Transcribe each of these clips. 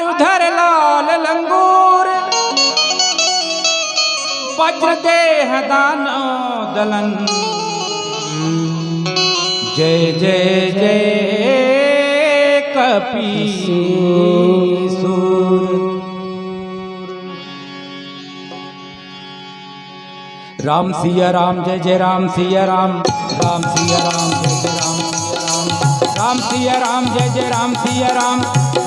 और उधर लाल लंगूर वज्र देह दानो दलन। जय जय जय कपीसूर। राम सिया राम जय जय राम सिया राम। राम सिया राम जय जय राम सिया राम। राम सिया राम जय जय राम सिया राम।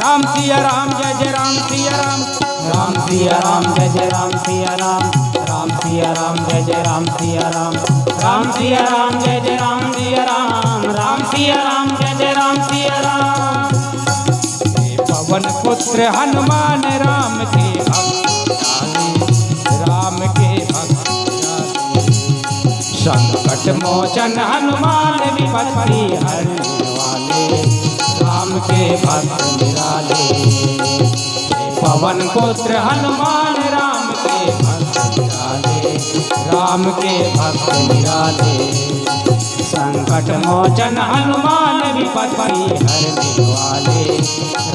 राम सिया राम जय जय राम सिया राम। राम सिया राम जय जय राम सिया राम। राम सिया राम जय जय राम सिया राम। राम सिया राम जय जय राम सिया राम। राम सिया राम जय जय राम सिया राम। पवन पुत्र हनुमान राम के भक्त राम के भक्त। संकट मोचन हनुमान विपत्ति हरने वाले राम के भक्त निराले। पवन पुत्र हनुमान राम के भक्त निराले। राम के भक्त निराले। संकट मोचन हनुमान विपत्ति हरने वाले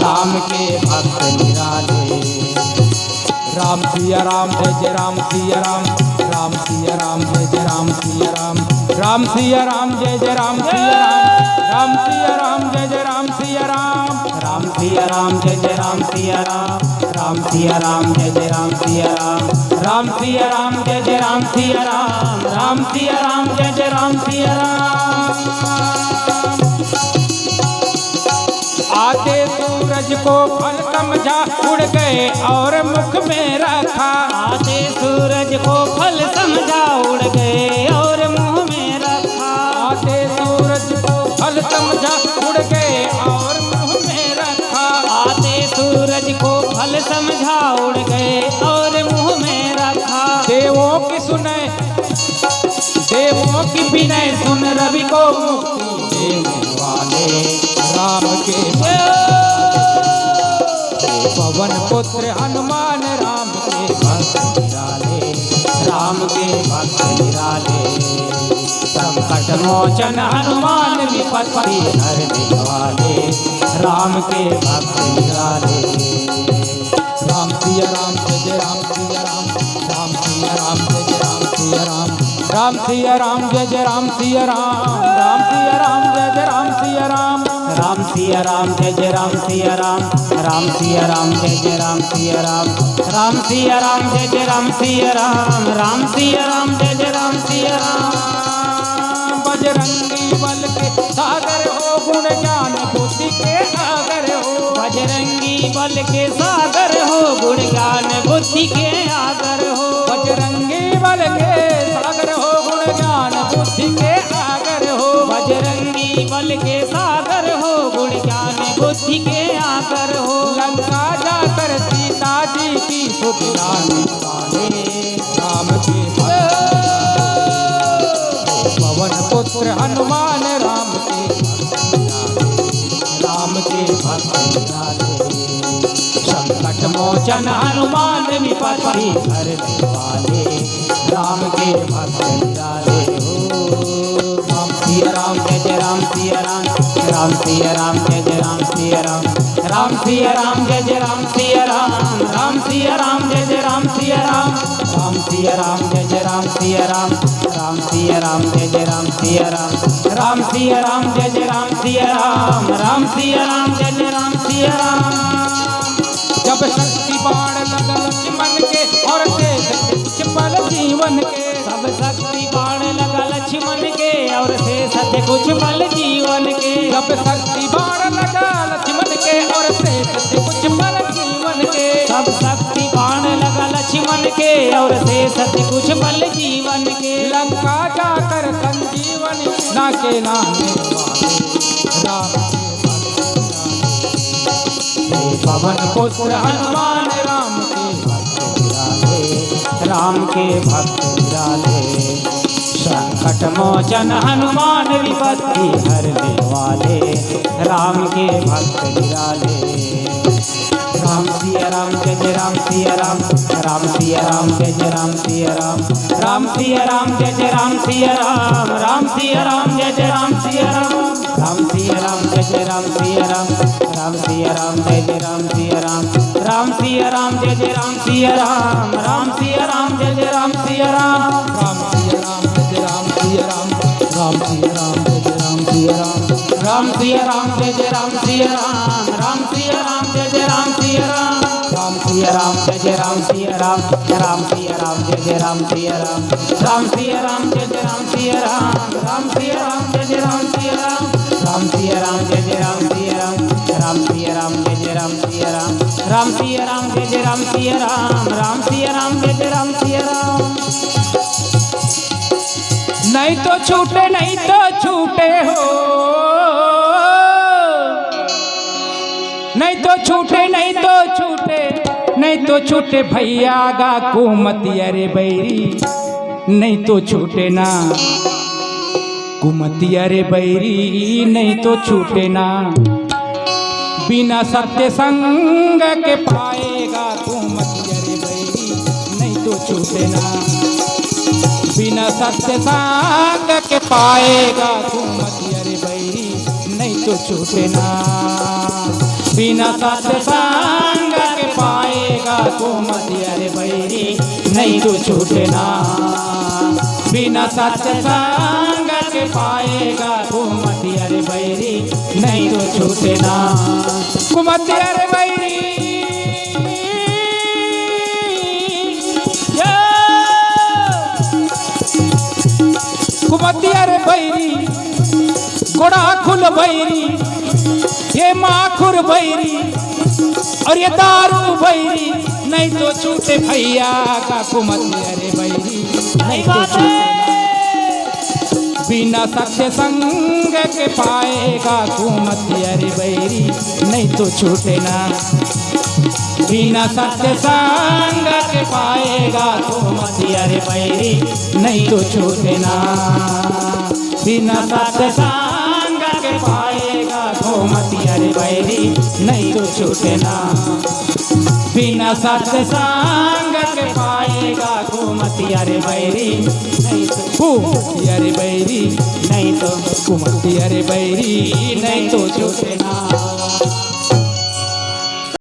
राम के भक्त निराले। राम सिया राम जय जय राम सिया राम। राम सिया राम जय जय राम सिया राम। राम सिया राम जय जय राम सिया राम। राम सिया राम जय जय राम सिया राम। राम सिया राम जय जय राम सिया राम। राम सिया राम जय जय राम सिया राम। राम सिया राम जय जय राम सिया राम। राम सिया राम जय जय राम सिया राम। आते सूरज को फल समझा उड़ गए और मुख में रखा। आते सूरज को फल समझा उड़ गए और मुंह में रखा। आते सूरज को फल समझा उड़ गए और मुंह में रखा। आते सूरज को फल समझा उड़ गए और मुंह में रखा। देवों की सुने देवों की विनय सुन रवि को मुक्ति देने वाले राम के पवन पुत्र हनुमान राम के भक्त निराले। राम के भक्त निराले। संकट मोचन हनुमान विपत्ति हरने वाले राम के भक्त निराले। राम सिया राम जय जय राम सिया राम। राम सिया राम जय जय राम सिया राम। राम सिया राम जय जय राम सिया राम। राम सिया राम जय जय राम सिया राम। राम सिया राम जय जय राम सिया राम। राम सिया राम जय जय राम सिया राम। राम सिया राम जय जय राम सिया राम। राम सिया राम जय जय राम सिया राम। बजरंगी बल के सागर हो गुण ज्ञान बुद्धि के आगर हो। बजरंगी बल के सागर हो गुण ज्ञान बुद्धि के आगर हो। बजरंगी बल के सागर हो गुण ज्ञान बुद्धि के आगर हो। बजरंगी बल के सागर हो गुण ज्ञान बुद्धि के आगर हो। लंका जाकर सीता जी की सुध लाने वाले राम के पवन पुत्र हनुमान राम के भक्त निराले। संकट मोचन हनुमान विपत्ति हरने वाले राम के भक्त निराले हो। राम सिया राम जय जय राम सिया राम। राम सिया राम जय जय राम सिया राम। राम सिया राम जय जय राम सिया राम। राम सिया राम जय जय राम सिया राम। राम सिया राम जय जय राम सिया राम। राम सिया राम जय जय राम सिया राम। राम सिया राम जय जय राम सिया राम। राम सिया राम जय जय राम सिया राम। जब शक्ति बाण लगा लक्ष्मण के और शेष कुछ पल जीवन के। सब शक्ति बाण लगा लक्ष्मण के और शेष कुछ पल जीवन के। जब शक्ति बाण लगा लक्ष्मण के और शेष कुछ पल जीवन के। सब शक्ति बाण लगा लक्ष्मण के और शेष कुछ पल जीवन के। लंका जाकर संजीवनी ना के नामे वाले राम पवन पुत्र हनुमान राम के भक्त निराले। राम के भक्त निराले। संकट मोचन हनुमान विपत्ति हरने वाले राम के भक्त निराले। राम सिया राम जय जय राम सिया राम। राम सिया राम जय जय राम सिया राम। राम सिया राम जय जय राम सिया राम। राम सिया राम जय जय राम सिया राम। राम सिया राम जय जय राम सिया राम। राम सिया राम जय जय राम सिया राम। राम सिया राम जय जय राम सिया राम राम सिया राम जय जय राम सिया राम राम सिया राम जय जय राम सिया राम राम सिया राम जय जय राम सिया राम राम सिया राम जय जय राम सिया राम राम सिया राम जय जय राम सिया राम राम सिया राम जय जय राम सिया राम राम सिया राम जय जय राम सिया राम राम सिया राम जय जय राम सिया राम राम सिया राम जय जय राम सिया राम राम सिया राम जय जय राम सिया राम राम सिया राम जय जय राम सिया राम राम सिया राम जय जय राम सिया राम राम सिया राम जय जय राम सिया राम। नहीं तो छूटे हो, नहीं तो छूटे भैया गा कुमति अरे बैरी, नहीं तो छूटे ना कुमति अरे बैरी, नहीं तो छूटे ना बिना सत्य संग के पाएगा कुमति अरे बैरी, नहीं तो छूटे ना बिना सत्य संग के पाएगा कुमति अरे बैरी, नहीं तो छूटे ना बिना सत्य संग के पाएगा कुमति अरे बैरी, नहीं तो छूटे ना बिना सत्य संग के पाएगा कुमति अरे बैरी, नहीं तो छूटे ना कुमति अरे बैरी। कुमति अरे बैरी गोड़ा खुल बैरी, ये माखुर बैरी और ये दारू बैरी, नहीं तो छूटे भैया का कुमति अरे बैरी, नहीं तो छूटे बिना सत्य संग के पाएगा कुमति अरे बैरी, नहीं तो छूटे ना बिना सत्य संग के पाएगा कुमति अरे बैरी, नहीं तो छूटे ना बिना सत्य संग के पाएगा कुमति अरे बैरी, नहीं तो छूटे ना बिना सत्य संग के पाएगा कुमति अरे बैरी, नहीं तो कुमति अरे बैरी, नहीं तो कुमति अरे बैरी, नहीं तो छूटे ना।